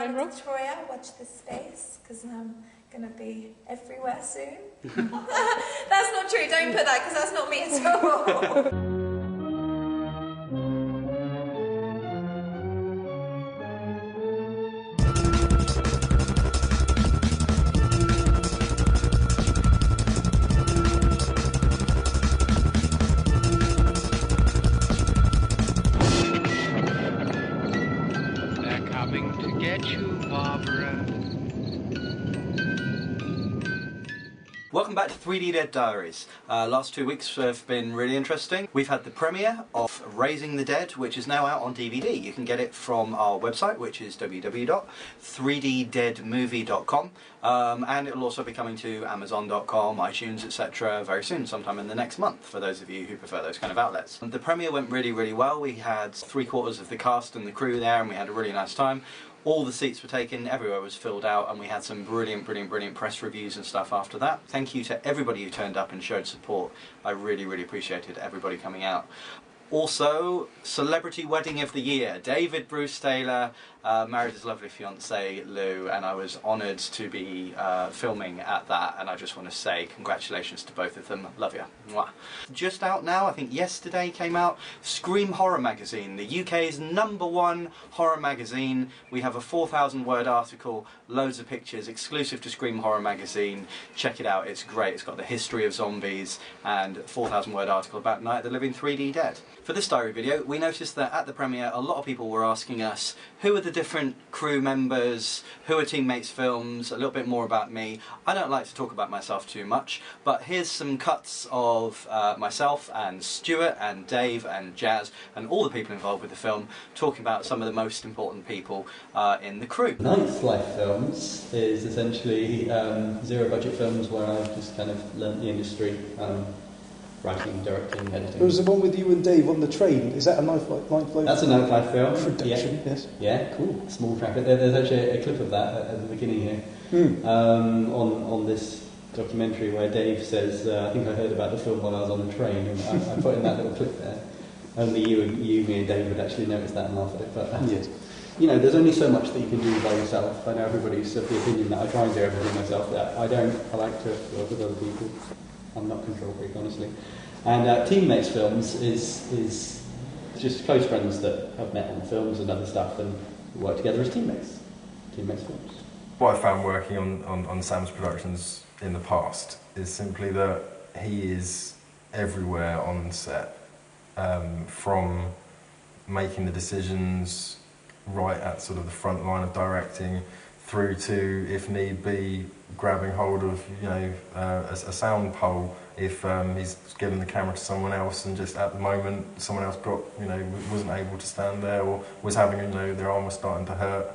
Come to Troya, watch this space, because I'm going to be everywhere soon. That's not true, don't put that, because that's not me at all. To get you, Barbara. Welcome back to 3D Dead Diaries. Last 2 weeks have been really interesting. We've had the premiere of Raising the Dead, which is now out on DVD. You can get it from our website, which is www.3ddeadmovie.com, and it will also be coming to Amazon.com, iTunes, etc. very soon, sometime in the next month, for those of you who prefer those kind of outlets. The premiere went really, really well. We had 3/4 of the cast and the crew there, and we had a really nice time. All the seats were taken, everywhere was filled out, and we had some brilliant, brilliant, brilliant press reviews and stuff after that. Thank you to everybody who turned up and showed support. I really, really appreciated everybody coming out. Also, Celebrity Wedding of the Year. David Bruce Taylor married his lovely fiancée Lou, and I was honoured to be filming at that, and I just want to say congratulations to both of them. Love you. Mwah. Just out now, I think yesterday came out, Scream Horror Magazine, the UK's #1 horror magazine. We have a 4,000 word article, loads of pictures, exclusive to Scream Horror Magazine. Check it out, it's great. It's got the history of zombies and a 4,000 word article about Night of the Living 3D Dead. For this diary video, we noticed that at the premiere a lot of people were asking us who are the different crew members, who are Teammates Films, a little bit more about me. I don't like to talk about myself too much, but here's some cuts of myself and Stewart and Dave and Jazz and all the people involved with the film talking about some of the most important people in the crew. Ninth Life Films is essentially zero budget films where I've just kind of learnt the industry. Writing, directing, editing. There was the one with you and Dave on the train. Is that a Ninth Life film? That's a Ninth Life film. Production, yes. Yeah, cool. Small track. There's actually a clip of that at the beginning here. On this documentary where Dave says, I think I heard about the film while I was on the train, and I put in that little clip there. Only me and Dave would actually notice that and laugh at it. But yes. You know, there's only so much that you can do by yourself. I know everybody's of the opinion that I try and do everything myself. I don't. I like to work with other people. I'm not control freak, honestly. And Teammates Films is just close friends that have met on films and other stuff and work together as teammates. Teammates Films. What I found working on Sam's productions in the past is simply that he is everywhere on set, from making the decisions right at sort of the front line of directing, through to, if need be, grabbing hold of, you know, a sound pole if he's given the camera to someone else and just at the moment someone else wasn't able to stand there or was having, their arm was starting to hurt.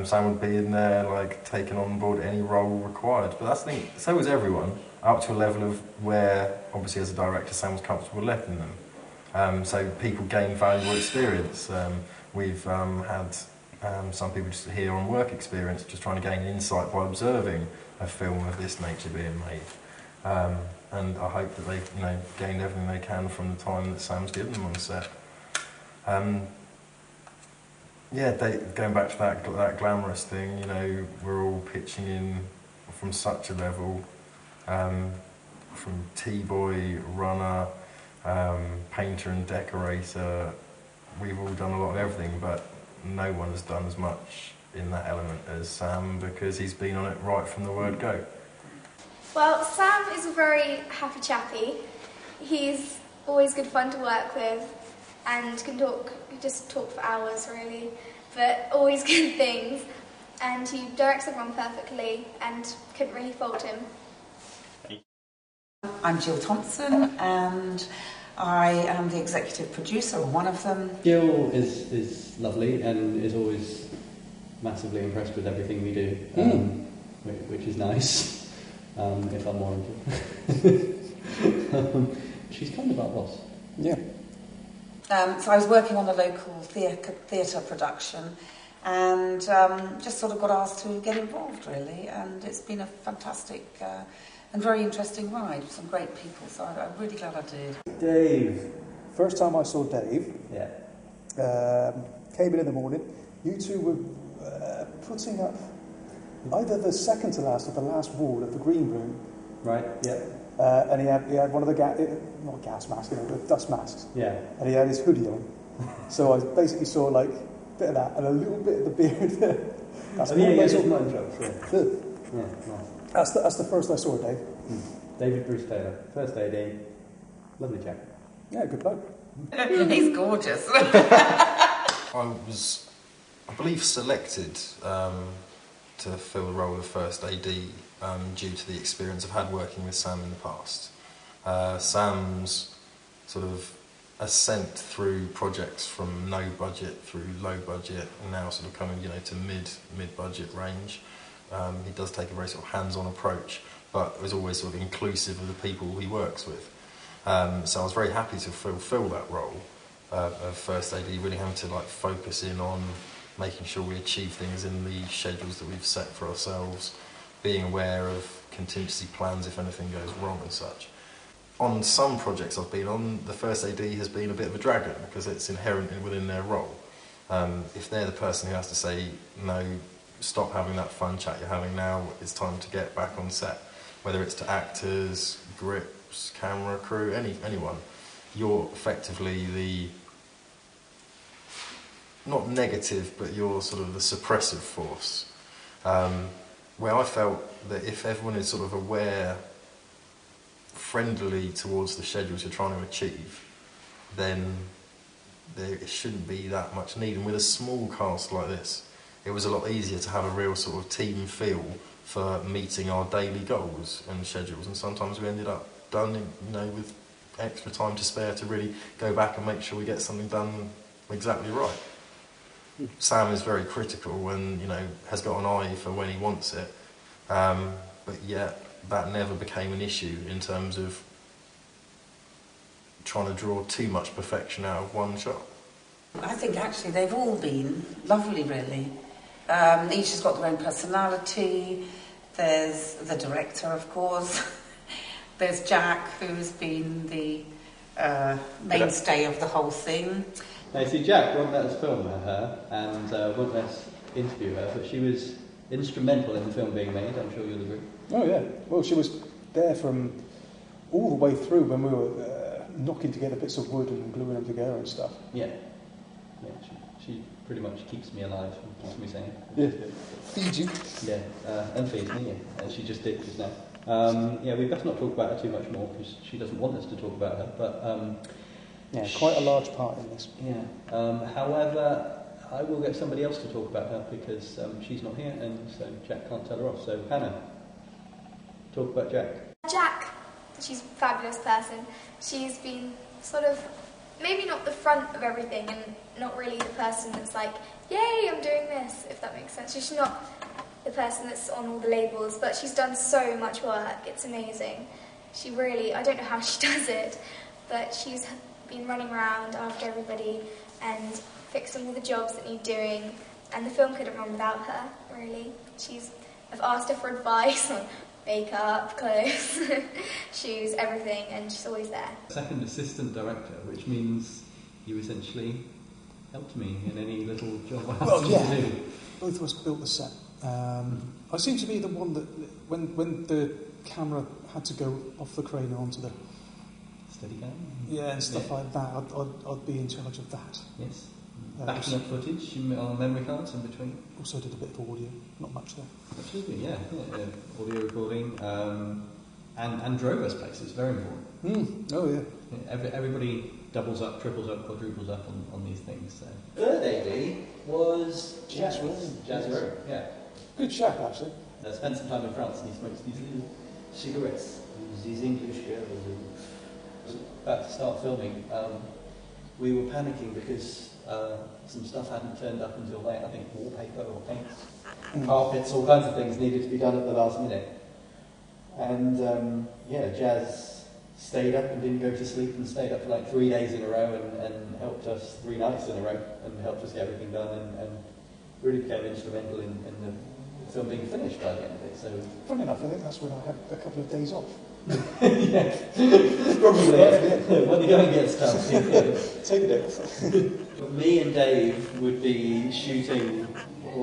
Sam would be in there, like, taking on board any role required. But that's the thing, so was everyone, up to a level of where, obviously as a director, Sam was comfortable letting them. So people gain valuable experience. We've had some people just here on work experience, just trying to gain insight by observing a film of this nature being made. And I hope that they've gained everything they can from the time that Sam's given them on set. Going back to that glamorous thing, we're all pitching in from such a level, from T-boy, runner, painter and decorator. We've all done a lot of everything, but no one has done as much in that element as Sam, because he's been on it right from the word go. Well, Sam is a very happy chappy. He's always good fun to work with and can just talk for hours really, but always good things. And he directs everyone perfectly and couldn't really fault him. I'm Jill Thompson and I am the executive producer, or one of them. Jill is lovely and is always massively impressed with everything we do, which is nice, if I'm warranted. She's kind of our boss. Yeah. So I was working on a local theatre production and just sort of got asked to get involved, really, and it's been a fantastic and very interesting ride with some great people, so I'm really glad I did. Dave. First time I saw Dave, yeah, came in the morning. You two were putting up either the second to last or the last wall of the green room. Right, yeah. And he had one of the not gas masks, the dust masks. Yeah. And he had his hoodie on. So I basically saw like a bit of that and a little bit of the beard there. That's That's the first I saw, Dave. David Bruce Taylor, first AD. Lovely chap. Yeah, good bloke. He's gorgeous. I was, I believe, selected to fill the role of first AD due to the experience I've had working with Sam in the past. Sam's sort of ascent through projects from no budget through low budget and now sort of coming, to mid-budget range. He does take a very sort of hands-on approach, but is always sort of inclusive of the people he works with. So I was very happy to fulfill that role of first AD, really having to focus in on making sure we achieve things in the schedules that we've set for ourselves, being aware of contingency plans if anything goes wrong and such. On some projects I've been on, the first AD has been a bit of a dragon because it's inherent within their role. If they're the person who has to say, no, stop having that fun chat you're having now, it's time to get back on set, whether it's to actors, grips, camera crew, anyone, you're effectively the, not negative, but you're sort of the suppressive force. Where I felt that if everyone is sort of aware, friendly towards the schedules you're trying to achieve, then there shouldn't be that much need. And with a small cast like this, it was a lot easier to have a real sort of team feel for meeting our daily goals and schedules. And sometimes we ended up done, with extra time to spare to really go back and make sure we get something done exactly right. Sam is very critical and, has got an eye for when he wants it, but yet that never became an issue in terms of trying to draw too much perfection out of one shot. I think actually they've all been lovely, really. Each has got their own personality. There's the director, of course. There's Jac, who's been the mainstay of the whole thing. Now, see, Jac won't let us film her and won't let us interview her, but she was instrumental in the film being made, I'm sure you'll agree. Oh, yeah. Well, she was there from all the way through when we were knocking together bits of wood and gluing them together and stuff. Yeah. Yeah, she pretty much keeps me alive, keeps me sane. Yeah. Feeds you. Yeah, and feeds me, yeah. As she just did just now. Yeah, we best not talk about her too much more because she doesn't want us to talk about her, but... yeah, quite a large part in this. Yeah. However, I will get somebody else to talk about her because she's not here and so Jac can't tell her off. So, Hannah, talk about Jac. Jac, she's a fabulous person. She's been sort of, maybe not the front of everything and not really the person that's like, yay, I'm doing this, if that makes sense. She's not the person that's on all the labels, but she's done so much work. It's amazing. She really, I don't know how she does it, but she's been running around after everybody and fixing all the jobs that need doing, and the film couldn't run without her, really. I've asked her for advice on makeup, clothes, shoes, everything, and she's always there. Second assistant director, which means you essentially helped me in any little job I asked you to do. Both of us built the set. I seem to be the one that, when the camera had to go off the crane onto the Steadicam? Yeah, and stuff like that. I'd be in charge of that. Yes. Backing up footage on memory cards in between. Also did a bit of audio, not much there. Absolutely, yeah. Audio recording and drove us places, very important. Oh yeah. Everybody doubles up, triples up, quadruples up on these things. So. Third AD was Jac Roan. Yeah. Good chap, actually. I spent some time in France and he smokes these little cigarettes. These English girls who was about to start filming. We were panicking because some stuff hadn't turned up until late. I think wallpaper or paints, carpets, all kinds of things needed to be done at the last minute. And Jazz stayed up and didn't go to sleep and stayed up for like 3 days in a row and helped us 3 nights in a row and helped us get everything done and really became instrumental in the film being finished by the end of it. So, funny enough, I think that's when I had a couple of days off. yeah, probably. When the going gets tough, take the day off. Me and Dave would be shooting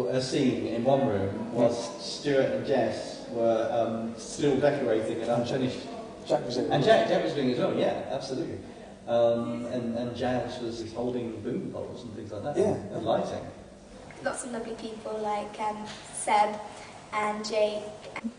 a scene in one room whilst Stewart and Jess were still decorating an unfinished. Jac was in. And Jac was doing it as well. Yeah, absolutely. And Jazz was holding boom poles and things like that. Yeah. And lighting. Lots of lovely people like Seb and Jake.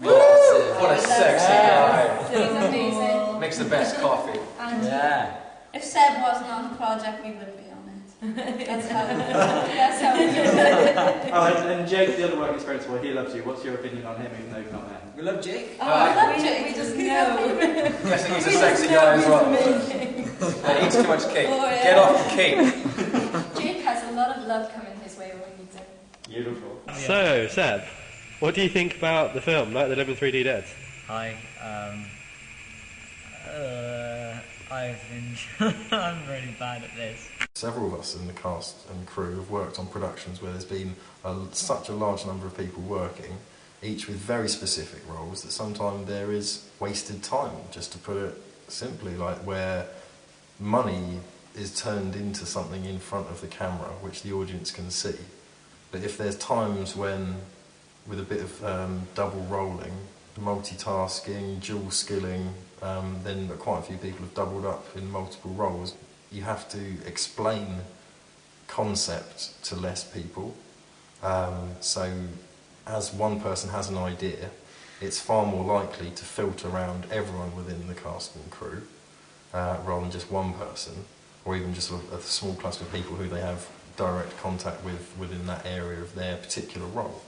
What a sexy guy. He's amazing. Makes the best coffee. And Yeah. if Seb wasn't on the project, we wouldn't be on it. That's how we do it. Oh, and Jake, the other work experience, well, he loves you. What's your opinion on him, even though you've not met him? We love Jake. Oh, I love Jake. We just know. Guessing he's a sexy guy as well. He eats too much cake. Oh, yeah. Get off the cake. Jake has a lot of love coming his way when he needs it. Beautiful. So, Seb, what do you think about the film, Night of the Living 3D Dead? Hi, I'm really bad at this. Several of us in the cast and crew have worked on productions where there's been such a large number of people working, each with very specific roles, that sometimes there is wasted time, just to put it simply, like where money is turned into something in front of the camera which the audience can see. But if there's times when, with a bit of double rolling, multitasking, dual skilling, then quite a few people have doubled up in multiple roles. You have to explain concept to less people. So as one person has an idea, it's far more likely to filter around everyone within the cast and crew, rather than just one person, or even just a small cluster of people who they have direct contact with within that area of their particular role.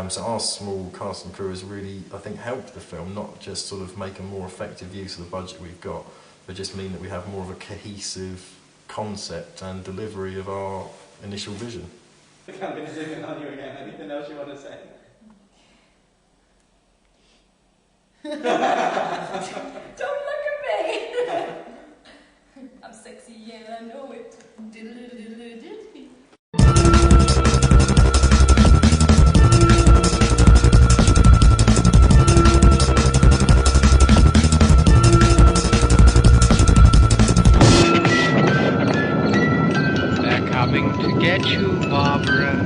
So our small cast and crew has really, I think, helped the film, not just sort of make a more effective use of the budget we've got, but just mean that we have more of a cohesive concept and delivery of our initial vision. I'm going to zoom in on you again. Anything else you want to say? Don't look at me. I'm sexy, yeah, I know it. They're coming to get you, Barbara.